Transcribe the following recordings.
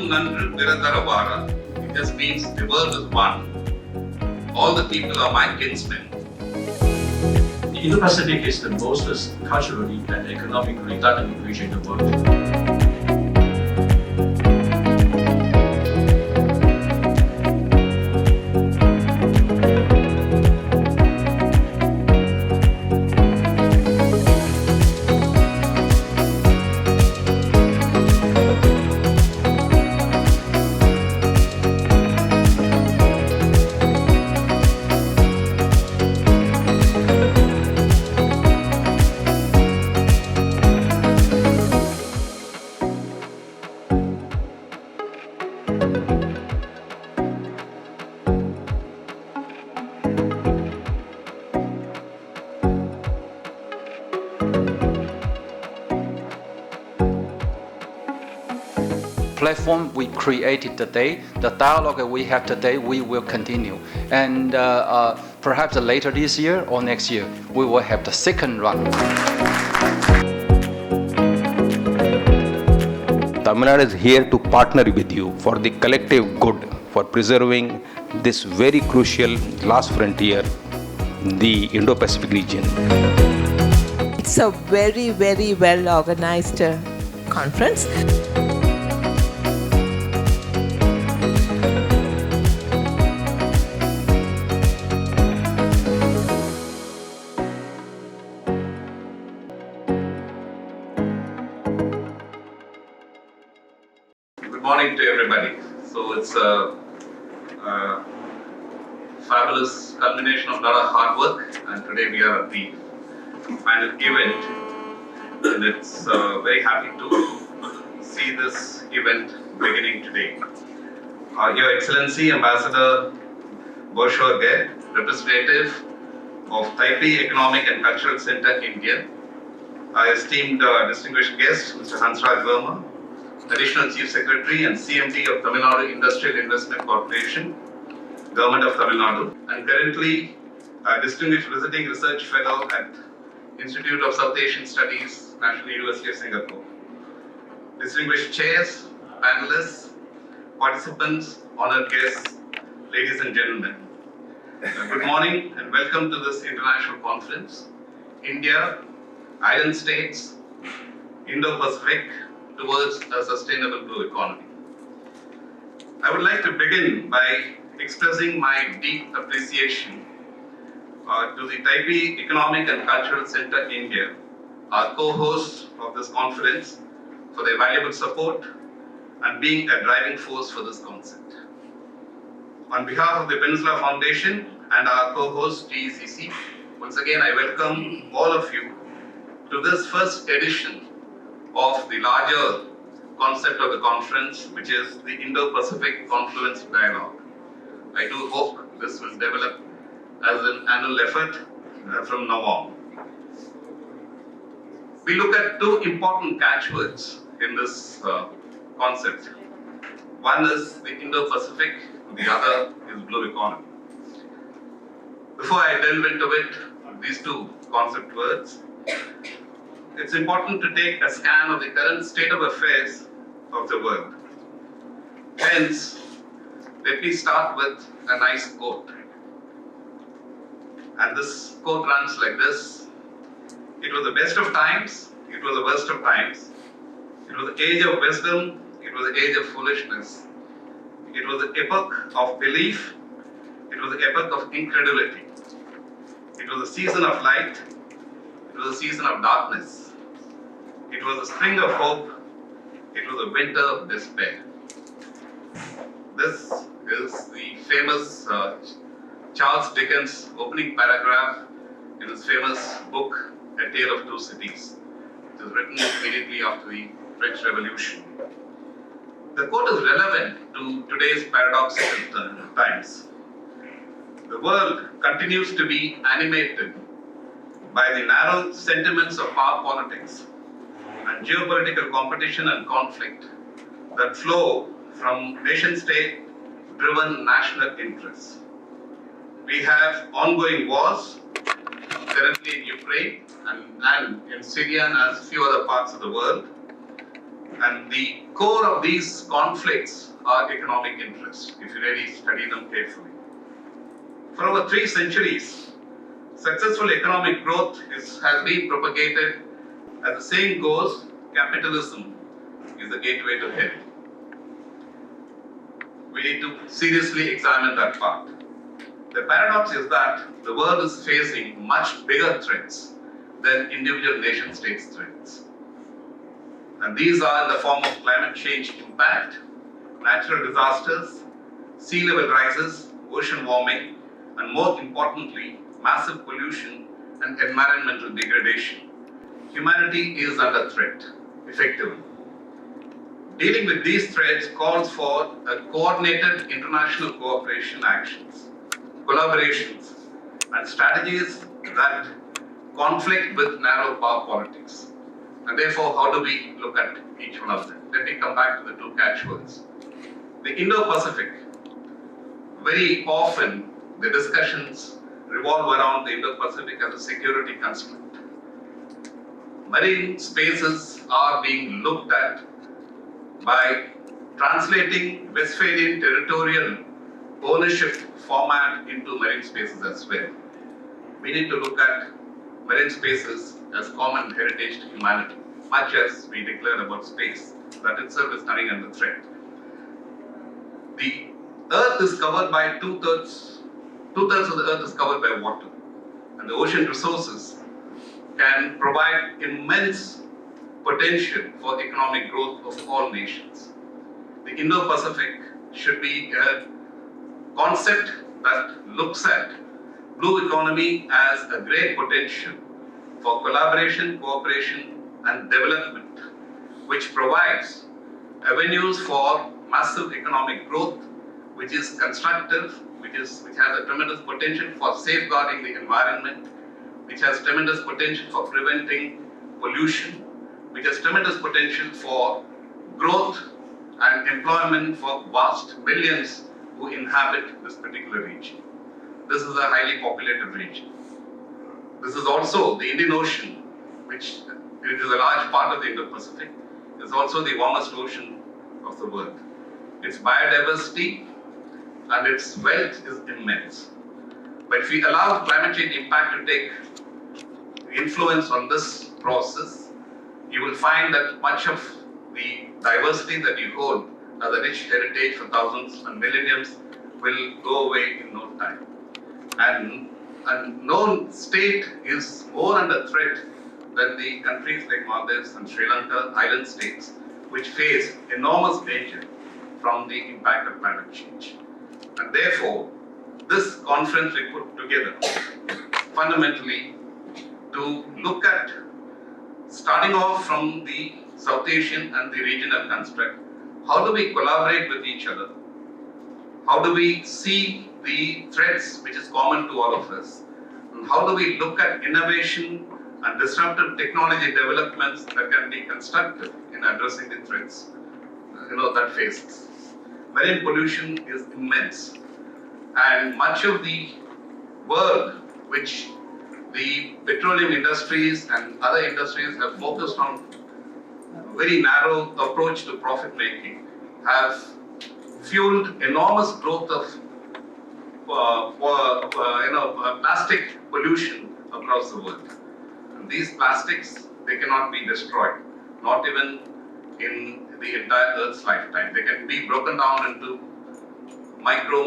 Nandru Viradaravara. It just means the world is one. All the people are my kinsmen. The Indo-Pacific is the most culturally and economically dynamic region in the world. Platform we created today, the dialogue we have today, we will continue. And perhaps later this year or next year, we will have the second run. Tamil Nadu is here to partner with you for the collective good, for preserving this very crucial last frontier, the Indo-Pacific region. It's a very, very well organized conference. Good morning to everybody. So it's a fabulous culmination of a lot of hard work, and today we are at the final event, and it's very happy to see this event beginning today. Your Excellency Ambassador Boshore, representative of Taipei Economic and Cultural Center, India, our esteemed distinguished guest, Mr. Hansraj Verma, Additional Chief Secretary and CMD of Tamil Nadu Industrial Investment Corporation, Government of Tamil Nadu, and currently a distinguished visiting research fellow at Institute of South Asian Studies, National University of Singapore. Distinguished chairs, panelists, participants, honored guests, ladies and gentlemen. Good morning and welcome to this international conference, India, Island States, Indo-Pacific, towards a sustainable blue economy. I would like to begin by expressing my deep appreciation to the Taipei Economic and Cultural Center, India, our co-hosts of this conference, for their valuable support and being a driving force for this concept. On behalf of the Peninsula Foundation and our co-host TECC, once again I welcome all of you to this first edition of the larger concept of the conference, which is the Indo-Pacific Confluence Dialogue. I do hope this will develop as an annual effort from now on. We look at two important catchwords in this concept. One is the Indo-Pacific, the other is blue economy. Before I delve into it, these two concept words, it's important to take a scan of the current state of affairs of the world. Hence, let me start with a nice quote. And this quote runs like this: it was the best of times, it was the worst of times. It was the age of wisdom, it was the age of foolishness. It was the epoch of belief, it was the epoch of incredulity. It was the season of light, it was the season of darkness. It was the spring of hope, it was the winter of despair. This is the famous Charles Dickens opening paragraph in his famous book, A Tale of Two Cities, which was written immediately after the French Revolution. The quote is relevant to today's paradoxical times. The world continues to be animated by the narrow sentiments of power politics and geopolitical competition and conflict that flow from nation-state driven national interests. We have ongoing wars, currently in Ukraine and in Syria and a few other parts of the world. And the core of these conflicts are economic interests, if you really study them carefully. For over 3 centuries, successful economic growth has been propagated as the saying goes, capitalism is the gateway to hell. We need to seriously examine that part. The paradox is that the world is facing much bigger threats than individual nation states' threats. And these are in the form of climate change impact, natural disasters, sea level rises, ocean warming, and more importantly, massive pollution and environmental degradation. Humanity is under threat, effectively. Dealing with these threats calls for a coordinated international cooperation actions, collaborations, and strategies that conflict with narrow power politics. And therefore, how do we look at each one of them? Let me come back to the 2 catchwords. The Indo-Pacific, very often the discussions revolve around the Indo-Pacific as a security constraint. Marine spaces are being looked at by translating Westphalian territorial ownership format into marine spaces as well. We need to look at marine spaces as common heritage to humanity, much as we declare about space. That itself is coming under threat. The Earth is covered by two-thirds of the Earth is covered by water, and the ocean resources can provide immense potential for economic growth of all nations. The Indo-Pacific should be a concept that looks at blue economy as a great potential for collaboration, cooperation, and development, which provides avenues for massive economic growth, which is constructive, which has a tremendous potential for safeguarding the environment, which has tremendous potential for preventing pollution, which has tremendous potential for growth and employment for vast millions who inhabit this particular region. This is a highly populated region. This is also the Indian Ocean, which is a large part of the Indo-Pacific, is also the warmest ocean of the world. Its biodiversity and its wealth is immense. But if we allow climate change impact to take influence on this process, you will find that much of the diversity that you hold as a rich heritage for thousands and millenniums will go away in no time. And no state is more under threat than the countries like Maldives and Sri Lanka, island states, which face enormous danger from the impact of climate change. And therefore, this conference we put together fundamentally to look at, starting off from the South Asian and the regional construct, how do we collaborate with each other? How do we see the threats which is common to all of us? And how do we look at innovation and disruptive technology developments that can be constructive in addressing the threats that faces? Marine pollution is immense, and much of the world which the petroleum industries and other industries have focused on a very narrow approach to profit making have fueled enormous growth of plastic pollution across the world. And these plastics, they cannot be destroyed, not even in the entire Earth's lifetime. They can be broken down into micro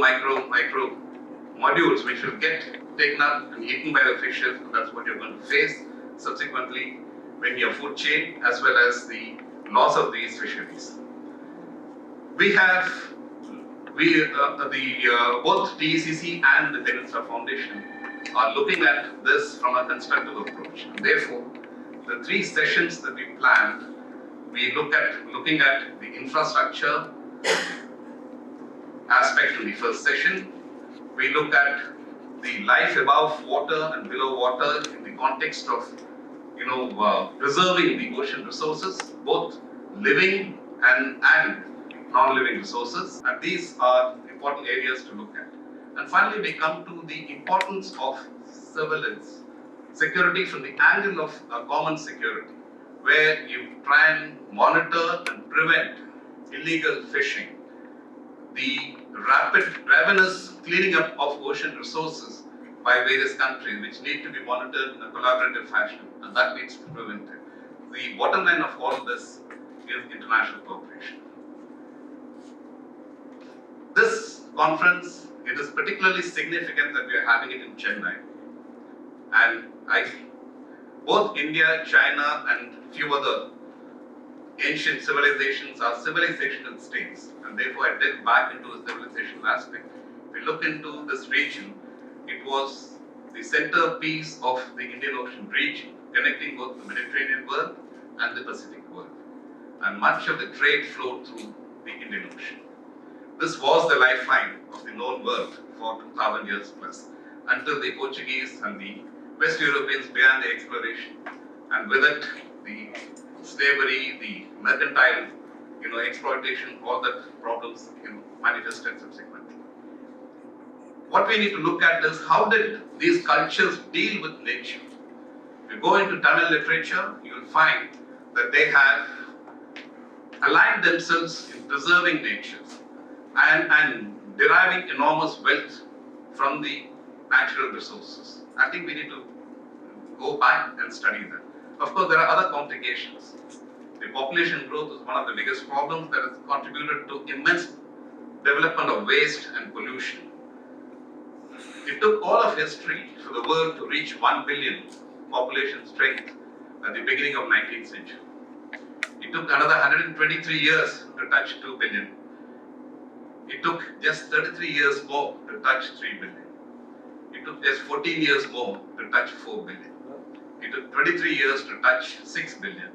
modules which will get taken up and eaten by the fishes, and that's what you're going to face subsequently in your food chain, as well as the loss of these fisheries. Both TECC and the Peninsula Foundation are looking at this from a constructive approach. And therefore, the 3 sessions that we planned, we looking at the infrastructure aspect in the first session. We look at the life above water and below water in the context of preserving the ocean resources, both living and non-living resources, and these are important areas to look at. And finally, we come to the importance of surveillance, security from the angle of common security. where you try and monitor and prevent illegal fishing, the rapid, ravenous cleaning up of ocean resources by various countries, which need to be monitored in a collaborative fashion, and that needs to be prevented. The bottom line of all this is international cooperation. This conference, it is particularly significant that we are having it in Chennai. And both India, China, and few other ancient civilizations are civilizational states, and therefore I delve back into the civilizational aspect. If we look into this region, it was the centerpiece of the Indian Ocean region, connecting both the Mediterranean world and the Pacific world. And much of the trade flowed through the Indian Ocean. This was the lifeline of the known world for 2,000 years plus, until the Portuguese and the West Europeans began the exploration, and with it, the slavery, the mercantile, exploitation, all the problems manifested subsequently. What we need to look at is how did these cultures deal with nature. If you go into Tamil literature, you will find that they have aligned themselves in preserving nature and deriving enormous wealth from the natural resources. I think we need to go back and study that. Of course, there are other complications. The population growth is one of the biggest problems that has contributed to immense development of waste and pollution. It took all of history for the world to reach 1 billion population strength at the beginning of 19th century. It took another 123 years to touch 2 billion. It took just 33 years more to touch 3 billion. It took just 14 years more to touch 4 billion. It took 23 years to touch 6 billion.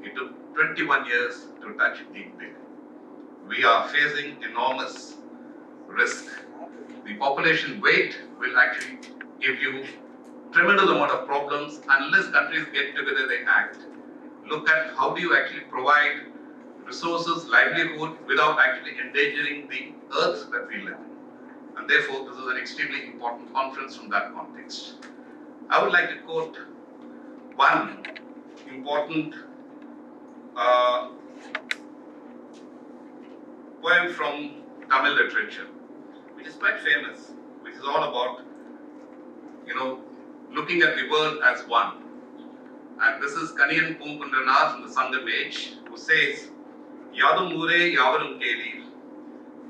It took 21 years to touch 8 billion. We are facing enormous risk. The population weight will actually give you tremendous amount of problems unless countries get together, they act. Look at how do you actually provide resources, livelihood, without actually endangering the earth that we live in. And therefore, this is an extremely important conference from that context. I would like to quote one important poem from Tamil literature, which is quite famous, which is all about, looking at the world as one. And this is Kaniyan Poonkundranath from the Sangam age, who says, Yadum Ure Yavarum Kelir,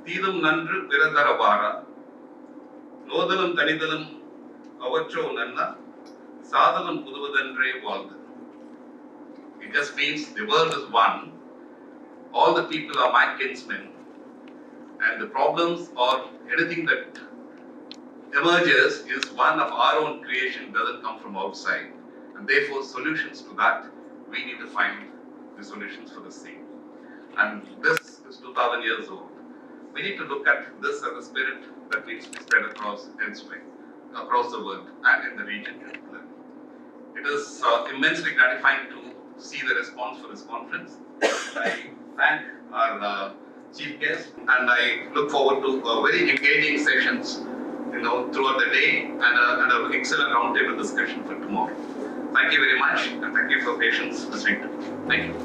Tidum Nandru Viradaravara, Nodalum Tanidalum Avacho Nanna, Sadalum Puduvadandre Valda. It just means the world is one, all the people are my kinsmen, and the problems or anything that emerges is one of our own creation, doesn't come from outside. And therefore, solutions to that, we need to find the solutions for the same. And this is 2,000 years old. We need to look at this as a spirit that needs to be spread across elsewhere, across the world and in the region. It is immensely gratifying to see the response for this conference. I thank our chief guest, and I look forward to very engaging sessions, throughout the day, and an excellent roundtable discussion for tomorrow. Thank you very much, and thank you for patience listening to me. Thank you.